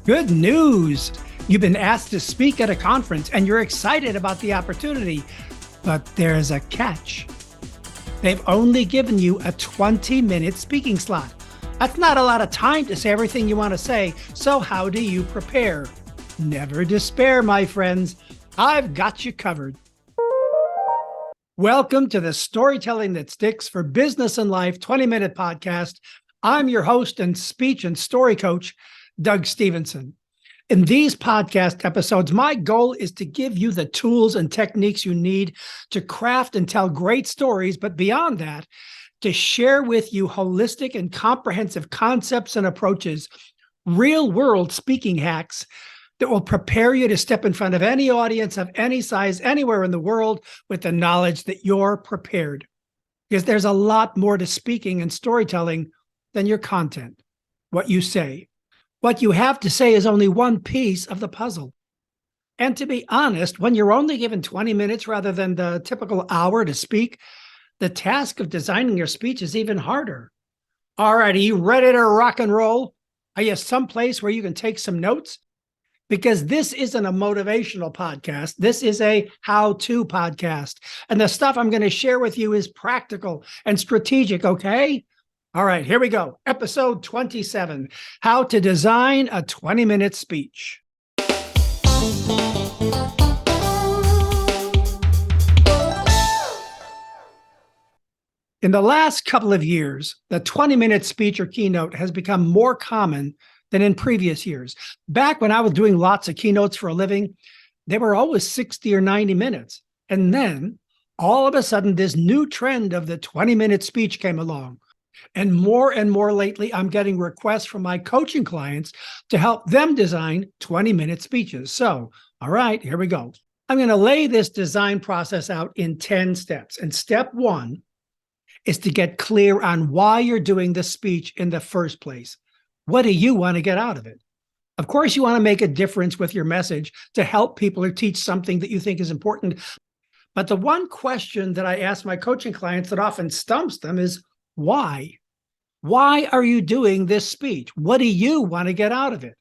Good news! You've been asked to speak at a conference and you're excited about the opportunity, but there's a catch. They've only given you a 20-minute speaking slot. That's not a lot of time to say everything you want to say, so how do you prepare? Never despair, my friends. I've got you covered. Welcome to the Storytelling That Sticks for Business and Life 20-minute podcast. I'm your host and speech and story coach, Doug Stevenson. In these podcast episodes, my goal is to give you the tools and techniques you need to craft and tell great stories, but beyond that, to share with you holistic and comprehensive concepts and approaches, real-world speaking hacks that will prepare you to step in front of any audience of any size, anywhere in the world, with the knowledge that you're prepared. Because there's a lot more to speaking and storytelling than your content, what you say. What you have to say is only one piece of the puzzle. And to be honest, when you're only given 20 minutes rather than the typical hour to speak, the task of designing your speech is even harder. All right, are you ready to rock and roll? Are you someplace where you can take some notes? Because this isn't a motivational podcast. This is a how-to podcast. And the stuff I'm going to share with you is practical and strategic, okay? All right, here we go. Episode 27, How to Design a 20-Minute Speech. In the last couple of years, the 20-minute speech or keynote has become more common than in previous years. Back when I was doing lots of keynotes for a living, they were always 60 or 90 minutes. And then all of a sudden, this new trend of the 20-minute speech came along. And more lately, I'm getting requests from my coaching clients to help them design 20-minute speeches. So, all right, here we go. I'm going to lay this design process out in 10 steps. And step one is to get clear on why you're doing the speech in the first place. What do you want to get out of it? Of course, you want to make a difference with your message to help people or teach something that you think is important. But the one question that I ask my coaching clients that often stumps them is, why? Why are you doing this speech? What do you want to get out of it?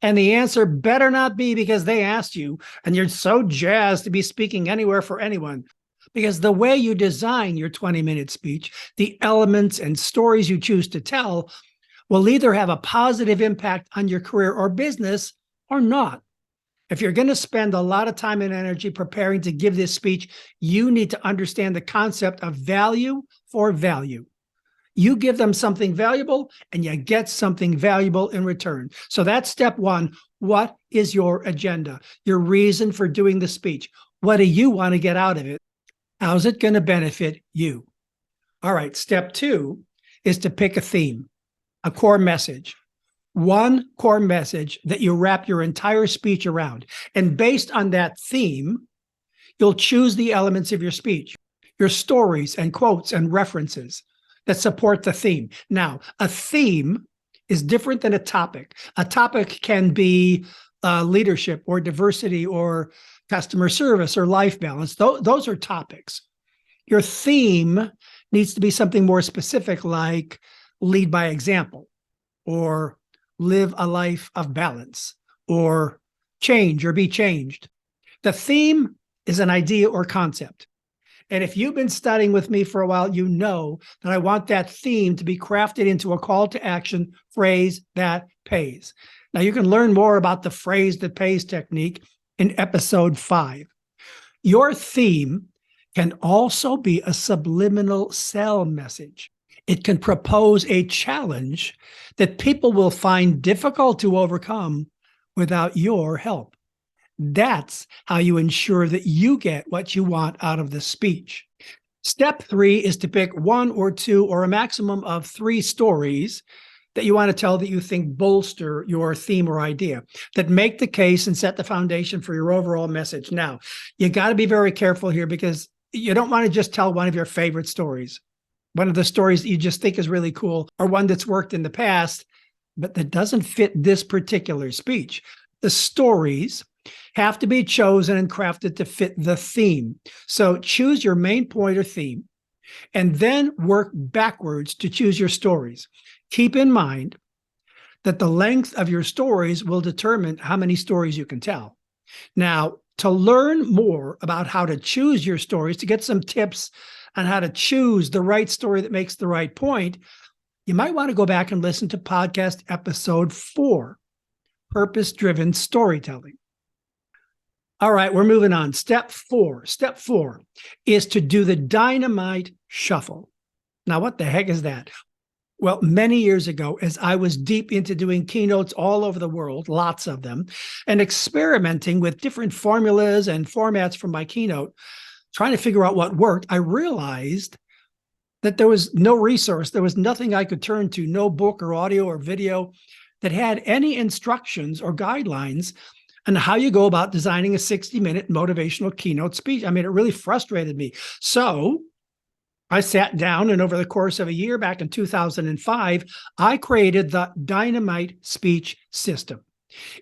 And the answer better not be because they asked you and you're so jazzed to be speaking anywhere for anyone. Because the way you design your 20-minute speech, the elements and stories you choose to tell will either have a positive impact on your career or business or not. If you're going to spend a lot of time and energy preparing to give this speech, you need to understand the concept of value for value. You give them something valuable and you get something valuable in return. So that's step one. What is your agenda? Your reason for doing the speech? What do you want to get out of it? How's it going to benefit you? All right, step two is to pick a theme, a core message. One core message that you wrap your entire speech around. And based on that theme, you'll choose the elements of your speech, your stories and quotes and references that support the theme. Now, a theme is different than a topic. A topic can be leadership or diversity or customer service or life balance. Those are topics. Your theme needs to be something more specific, like lead by example, or live a life of balance, or change or be changed. The theme is an idea or concept. And if you've been studying with me for a while, you know that I want that theme to be crafted into a call to action phrase that pays. Now, you can learn more about the phrase that pays technique in episode 5. Your theme can also be a subliminal sell message. It can propose a challenge that people will find difficult to overcome without your help. That's how you ensure that you get what you want out of the speech. Step 3 is to pick 1 or 2 or a maximum of 3 stories that you want to tell that you think bolster your theme or idea, that make the case and set the foundation for your overall message. Now, you got to be very careful here because you don't want to just tell one of your favorite stories, one of the stories that you just think is really cool, or one that's worked in the past, but that doesn't fit this particular speech. The stories have to be chosen and crafted to fit the theme. So choose your main point or theme, and then work backwards to choose your stories. Keep in mind that the length of your stories will determine how many stories you can tell. Now, to learn more about how to choose your stories, to get some tips on how to choose the right story that makes the right point, you might want to go back and listen to podcast episode 4, Purpose-Driven Storytelling. All right, we're moving on. Step 4. Step 4 is to do the Dynamite shuffle. Now, what the heck is that? Well, many years ago, as I was deep into doing keynotes all over the world, lots of them, and experimenting with different formulas and formats for my keynote, trying to figure out what worked, I realized that there was no resource. There was nothing I could turn to, no book or audio or video that had any instructions or guidelines on how you go about designing a 60-minute motivational keynote speech. I mean, it really frustrated me. So I sat down, and over the course of a year, back in 2005, I created the Dynamite speech system.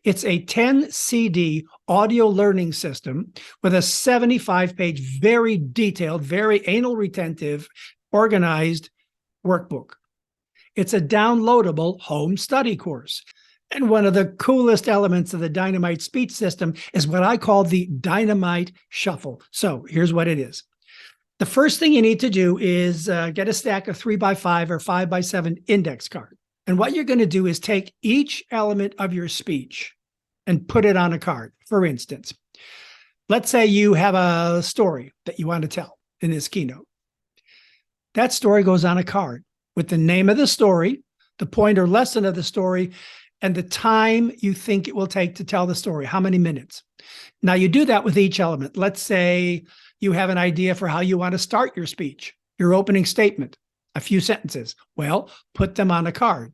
It's a 10 CD audio learning system with a 75-page, very detailed, very anal retentive, organized workbook. It's a downloadable home study course. And one of the coolest elements of the Dynamite speech system is what I call the Dynamite shuffle. So here's what it is. The first thing you need to do is get a stack of 3x5 or 5x7 index cards. And what you're going to do is take each element of your speech and put it on a card. For instance, let's say you have a story that you want to tell in this keynote. That story goes on a card with the name of the story, the point or lesson of the story, and the time you think it will take to tell the story, how many minutes. Now, you do that with each element. Let's say you have an idea for how you want to start your speech, your opening statement, a few sentences. Well, put them on a card.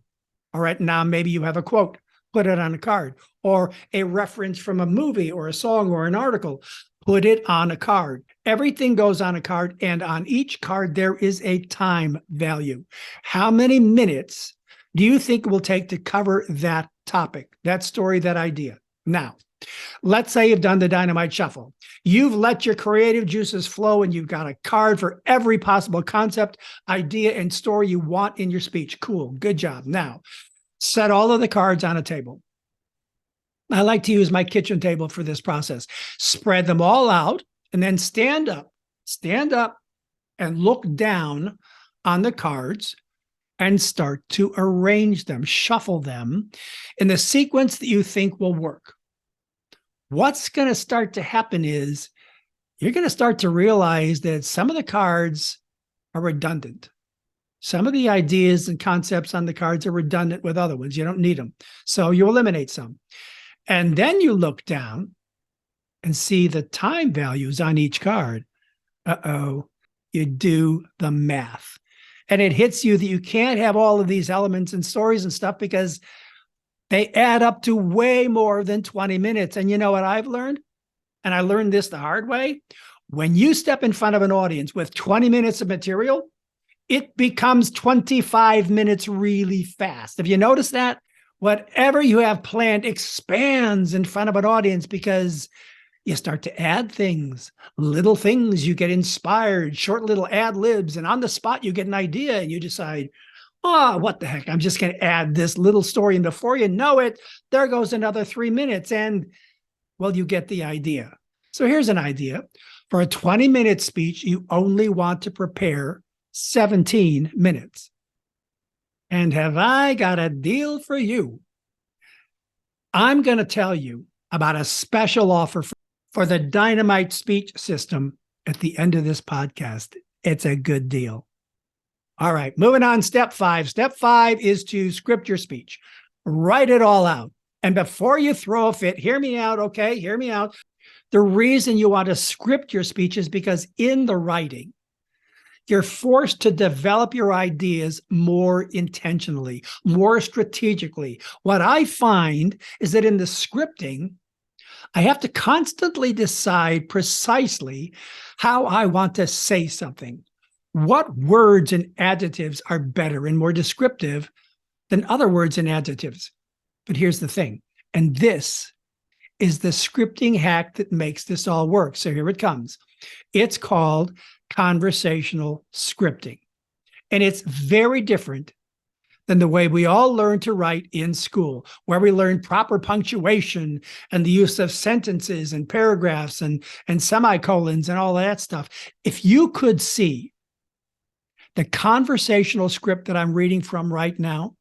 All right, now maybe you have a quote, put it on a card, or a reference from a movie or a song or an article, put it on a card. Everything goes on a card, and on each card there is a time value. How many minutes do you think it will take to cover that topic, that story, that idea? Now, let's say you've done the Dynamite shuffle. You've let your creative juices flow, and you've got a card for every possible concept, idea, and story you want in your speech. Cool. Good job. Now, set all of the cards on a table. I like to use my kitchen table for this process. Spread them all out, and then stand up and look down on the cards and start to arrange them, shuffle them in the sequence that you think will work. What's going to start to happen is you're going to start to realize that some of the cards are redundant. Some of the ideas and concepts on the cards are redundant with other ones. You don't need them. So you eliminate some. And then you look down and see the time values on each card. Uh-oh, you do the math. And it hits you that you can't have all of these elements and stories and stuff because they add up to way more than 20 minutes. And you know what I've learned? And I learned this the hard way. When you step in front of an audience with 20 minutes of material, it becomes 25 minutes really fast. Have you noticed that? Whatever you have planned expands in front of an audience because you start to add things, little things, you get inspired, short little ad libs, and on the spot you get an idea and you decide, oh, what the heck, I'm just going to add this little story. And before you know it, there goes another 3 minutes. And, well, you get the idea. So here's an idea. For a 20-minute speech, you only want to prepare 17 minutes. And have I got a deal for you? I'm going to tell you about a special offer for the Dynamite speech system at the end of this podcast. It's a good deal. All right, moving on, step 5. Step 5 is to script your speech. Write it all out. And before you throw a fit, hear me out, okay? Hear me out. The reason you want to script your speech is because in the writing, you're forced to develop your ideas more intentionally, more strategically. What I find is that in the scripting, I have to constantly decide precisely how I want to say something. What words and adjectives are better and more descriptive than other words and adjectives? But here's the thing, and this is the scripting hack that makes this all work. So here it comes. It's called conversational scripting. And it's very different than the way we all learn to write in school, where we learn proper punctuation and the use of sentences and paragraphs and semicolons and all that stuff. If you could see the conversational script that I'm reading from right now,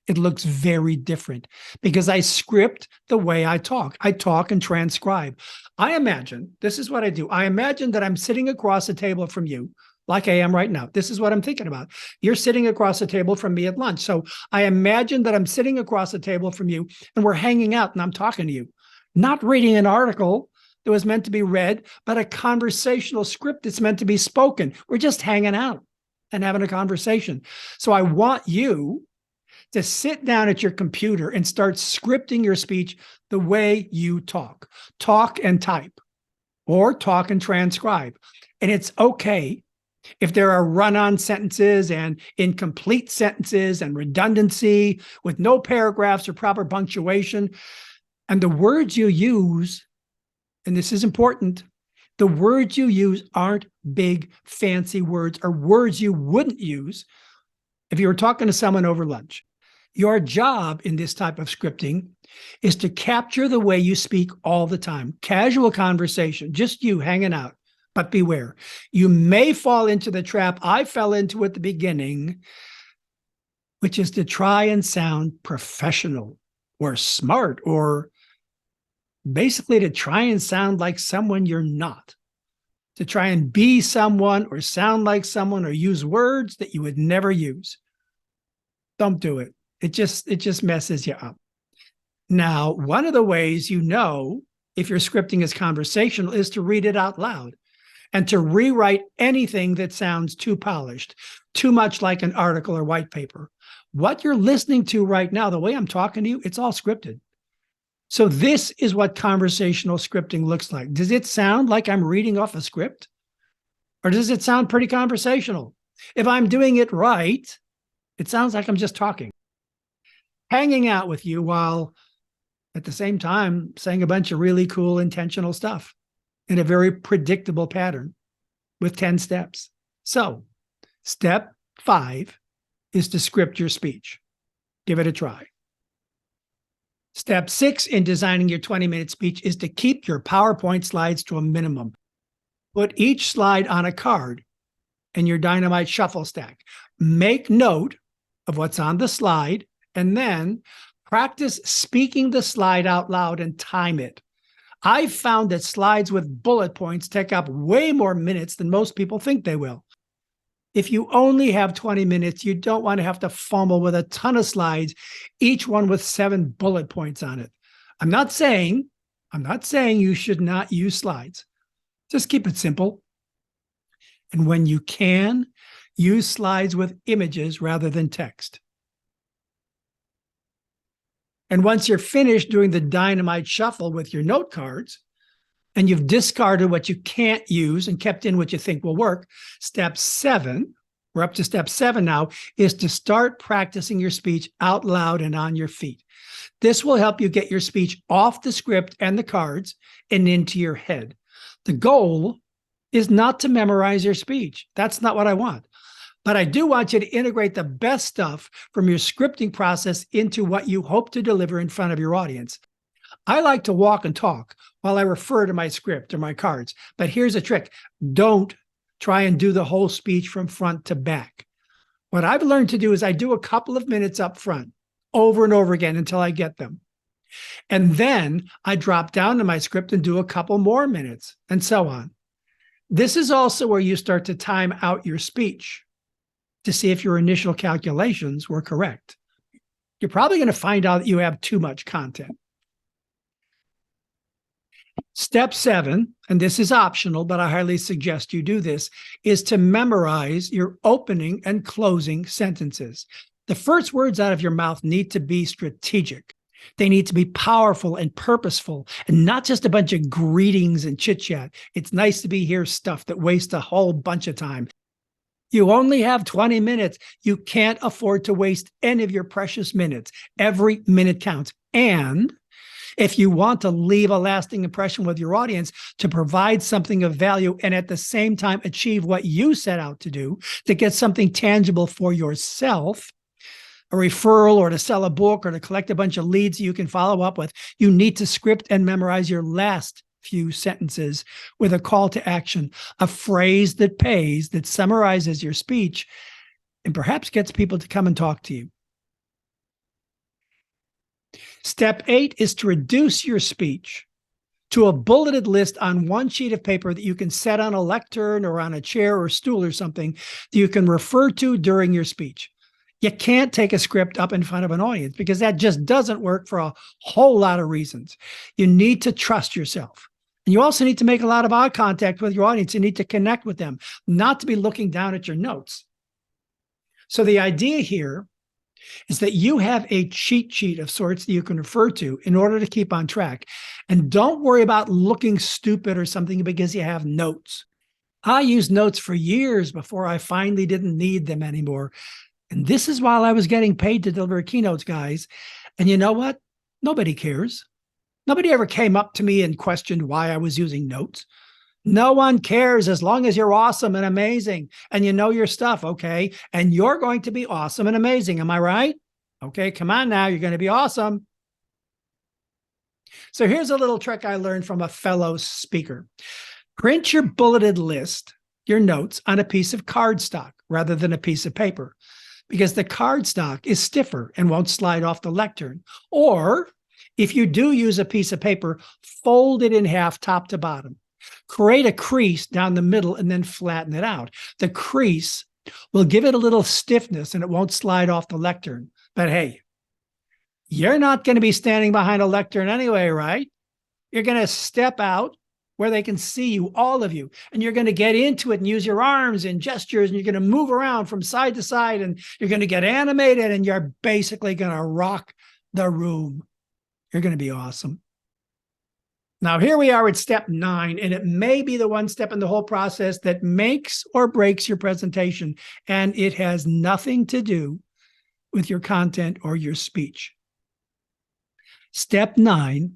it looks very different because I script the way I talk. I talk and transcribe. I imagine, this is what I do. I imagine that I'm sitting across the table from you, like I am right now. This is what I'm thinking about. You're sitting across the table from me at lunch. So I imagine that I'm sitting across the table from you and we're hanging out and I'm talking to you, not reading an article that was meant to be read, but a conversational script that's meant to be spoken. We're just hanging out and having a conversation. So I want you to sit down at your computer and start scripting your speech the way you talk. Talk and type, or talk and transcribe. And it's okay if there are run-on sentences and incomplete sentences and redundancy with no paragraphs or proper punctuation. And the words you use, and this is important, the words you use aren't big, fancy words or words you wouldn't use if you were talking to someone over lunch. Your job in this type of scripting is to capture the way you speak all the time. Casual conversation, just you hanging out. But beware, you may fall into the trap I fell into at the beginning, which is to try and sound professional or smart, or basically to try and sound like someone you're not, to try and be someone or sound like someone or use words that you would never use. Don't do it. It just messes you up. Now, one of the ways you know if your scripting is conversational is to read it out loud and to rewrite anything that sounds too polished, too much like an article or white paper. What you're listening to right now, the way I'm talking to you, it's all scripted. So this is what conversational scripting looks like. Does it sound like I'm reading off a script? Or does it sound pretty conversational? If I'm doing it right, it sounds like I'm just talking, hanging out with you while at the same time saying a bunch of really cool intentional stuff in a very predictable pattern with 10 steps. So step 5 is to script your speech. Give it a try. Step 6 in designing your 20-minute speech is to keep your PowerPoint slides to a minimum. Put each slide on a card in your Dynamite shuffle stack. Make note of what's on the slide and then practice speaking the slide out loud and time it. I've found that slides with bullet points take up way more minutes than most people think they will. If you only have 20 minutes, you don't want to have to fumble with a ton of slides, each one with 7 bullet points on it. I'm not saying you should not use slides. Just keep it simple. And when you can, use slides with images rather than text. And once you're finished doing the Dynamite shuffle with your note cards, and you've discarded what you can't use and kept in what you think will work, step 7, we're up to step 7 now, is to start practicing your speech out loud and on your feet. This will help you get your speech off the script and the cards and into your head. The goal is not to memorize your speech. That's not what I want. But I do want you to integrate the best stuff from your scripting process into what you hope to deliver in front of your audience. I like to walk and talk while I refer to my script or my cards. But here's a trick. Don't try and do the whole speech from front to back. What I've learned to do is I do a couple of minutes up front over and over again until I get them. And then I drop down to my script and do a couple more minutes and so on. This is also where you start to time out your speech to see if your initial calculations were correct. You're probably going to find out that you have too much content. Step 7, and this is optional, but I highly suggest you do this, is to memorize your opening and closing sentences. The first words out of your mouth need to be strategic. They need to be powerful and purposeful and not just a bunch of greetings and chit-chat. It's nice to be here stuff that wastes a whole bunch of time. You only have 20 minutes. You can't afford to waste any of your precious minutes. Every minute counts. And if you want to leave a lasting impression with your audience, to provide something of value and at the same time achieve what you set out to do, to get something tangible for yourself, a referral or to sell a book or to collect a bunch of leads you can follow up with, you need to script and memorize your last few sentences with a call to action, a phrase that pays, that summarizes your speech, and perhaps gets people to come and talk to you. Step 8 is to reduce your speech to a bulleted list on one sheet of paper that you can set on a lectern or on a chair or stool or something that you can refer to during your speech. You can't take a script up in front of an audience because that just doesn't work for a whole lot of reasons. You need to trust yourself. And you also need to make a lot of eye contact with your audience. You need to connect with them, not to be looking down at your notes. So the idea here is that you have a cheat sheet of sorts that you can refer to in order to keep on track. And don't worry about looking stupid or something because you have notes. I used notes for years before I finally didn't need them anymore. And this is while I was getting paid to deliver keynotes, guys. And you know what? Nobody cares. Nobody ever came up to me and questioned why I was using notes. No one cares as long as you're awesome and amazing and you know your stuff, okay? And you're going to be awesome and amazing. Am I right? Okay, come on now. You're going to be awesome. So here's a little trick I learned from a fellow speaker. Print your bulleted list, your notes, on a piece of cardstock rather than a piece of paper, because the cardstock is stiffer and won't slide off the lectern. Or if you do use a piece of paper, fold it in half top to bottom. Create a crease down the middle and then flatten it out. The crease will give it a little stiffness and it won't slide off the lectern. But hey, you're not going to be standing behind a lectern anyway, right? You're going to step out where they can see you, all of you, and you're going to get into it and use your arms and gestures, and you're going to move around from side to side, and you're going to get animated, and you're basically going to rock the room. You're going to be awesome. Now, here we are at step 9, and it may be the one step in the whole process that makes or breaks your presentation, and it has nothing to do with your content or your speech. Step 9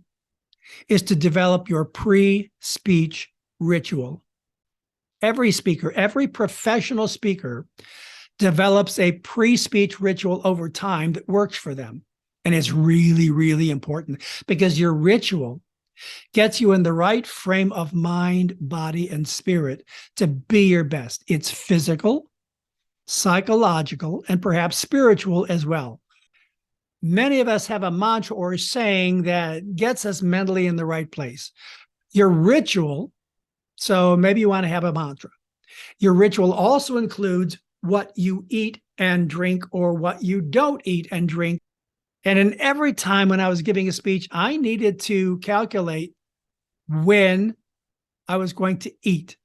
is to develop your pre-speech ritual. Every speaker, every professional speaker develops a pre-speech ritual over time that works for them. And it's really, really important because your ritual gets you in the right frame of mind, body, and spirit to be your best. It's physical, psychological, and perhaps spiritual as well. Many of us have a mantra or a saying that gets us mentally in the right place. Your ritual, so maybe you want to have a mantra. Your ritual also includes what you eat and drink or what you don't eat and drink. And in every time when I was giving a speech, I needed to calculate when I was going to eat,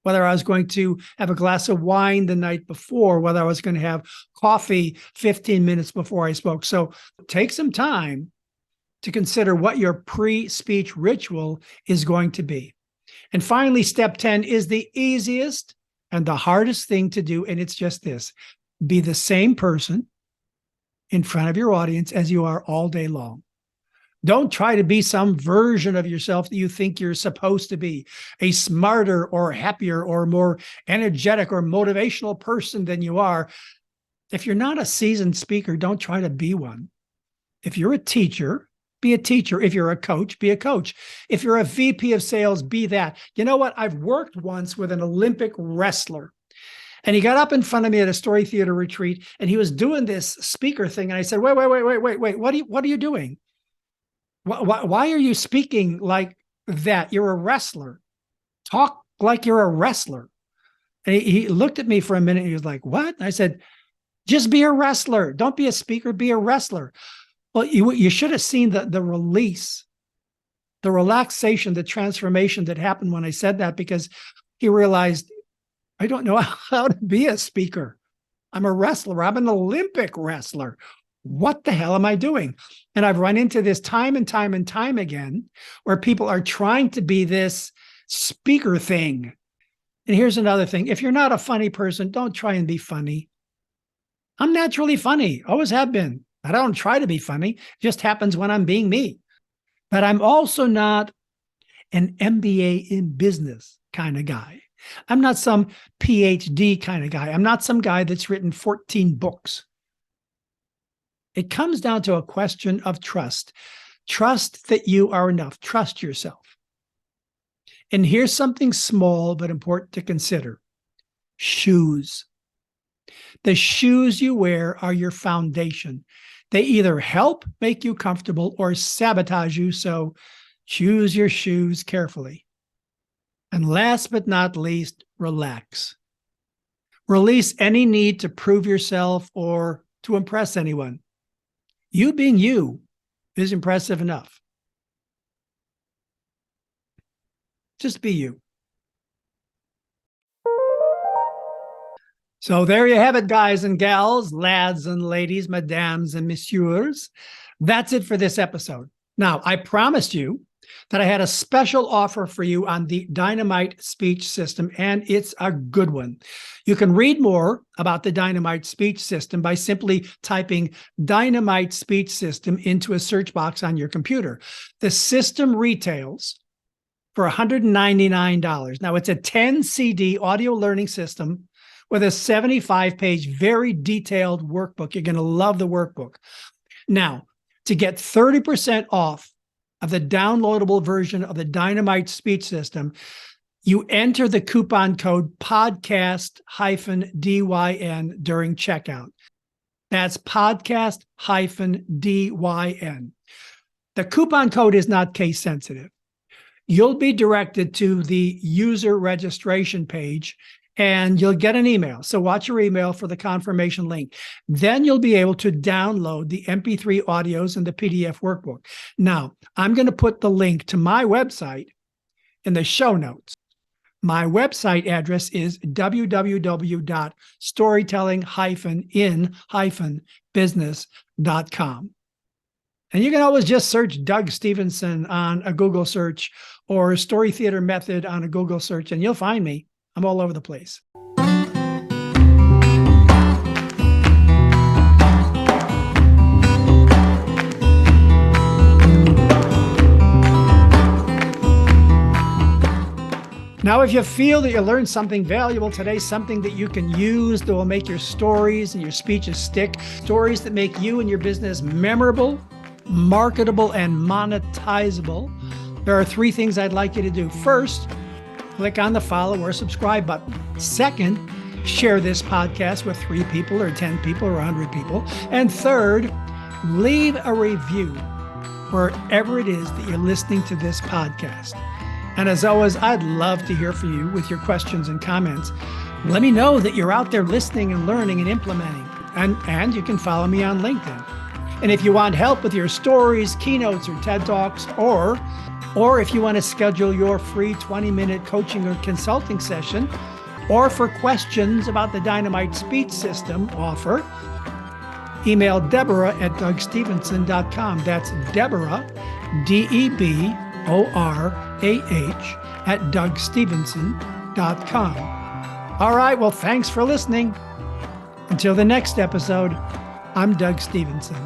whether I was going to have a glass of wine the night before, whether I was going to have coffee 15 minutes before I spoke. So take some time to consider what your pre-speech ritual is going to be. And finally, step 10 is the easiest and the hardest thing to do. And it's just this: be the same person in front of your audience as you are all day long. Don't try to be some version of yourself that you think you're supposed to be, a smarter or happier or more energetic or motivational person than you are. If you're not a seasoned speaker, don't try to be one. If you're a teacher, be a teacher. If you're a coach, be a coach. If you're a VP of sales, be that. You know what? I've worked once with an Olympic wrestler. And he got up in front of me at a story theater retreat, and he was doing this speaker thing. And I said, wait, what are you doing? Why are you speaking like that? You're a wrestler. Talk like you're a wrestler. And he looked at me for a minute. And he was like, what? And I said, just be a wrestler. Don't be a speaker, be a wrestler. Well, you should have seen the release, the relaxation, the transformation that happened when I said that, because he realized, I don't know how to be a speaker. I'm a wrestler. I'm an Olympic wrestler. What the hell am I doing? And I've run into this time and time and time again, where people are trying to be this speaker thing. And here's another thing. If you're not a funny person, don't try and be funny. I'm naturally funny, always have been. I don't try to be funny. It just happens when I'm being me. But I'm also not an MBA in business kind of guy. I'm not some PhD kind of guy. I'm not some guy that's written 14 books. It comes down to a question of trust. Trust that you are enough. Trust yourself. And here's something small but important to consider. Shoes. The shoes you wear are your foundation. They either help make you comfortable or sabotage you, so choose your shoes carefully. And last but not least, relax. Release any need to prove yourself or to impress anyone. You being you is impressive enough. Just be you. So there you have it, guys and gals, lads and ladies, mesdames and messieurs. That's it for this episode. Now, I promised you that I had a special offer for you on the Dynamite speech system, and it's a good one. You can read more about the Dynamite speech system by simply typing Dynamite speech system into a search box on your computer. The system retails for $199. Now, it's a 10 CD audio learning system with a 75-page, very detailed workbook. You're going to love the workbook. Now, to get 30% off of the downloadable version of the Dynamite speech system, you enter the coupon code podcast-DYN during checkout. That's podcast-DYN. The coupon code is not case sensitive. You'll be directed to the user registration page and you'll get an email. So watch your email for the confirmation link. Then you'll be able to download the MP3 audios and the PDF workbook. Now, I'm going to put the link to my website in the show notes. My website address is www.storytelling-in-business.com. And you can always just search Doug Stevenson on a Google search or Story Theater Method on a Google search, and you'll find me. I'm all over the place. Now, if you feel that you learned something valuable today, something that you can use that will make your stories and your speeches stick, stories that make you and your business memorable, marketable, and monetizable, there are 3 things I'd like you to do. First, click on the follow or subscribe button. Second, share this podcast with 3 people or 10 people or 100 people. And third, leave a review wherever it is that you're listening to this podcast. And as always, I'd love to hear from you with your questions and comments. Let me know that you're out there listening and learning and implementing. And you can follow me on LinkedIn. And if you want help with your stories, keynotes, or TED Talks, or if you want to schedule your free 20-minute coaching or consulting session, or for questions about the Dynamite speech system offer, email Deborah at DougStevenson.com. That's Deborah, DEBORAH at DougStevenson.com. All right, well, thanks for listening. Until the next episode, I'm Doug Stevenson.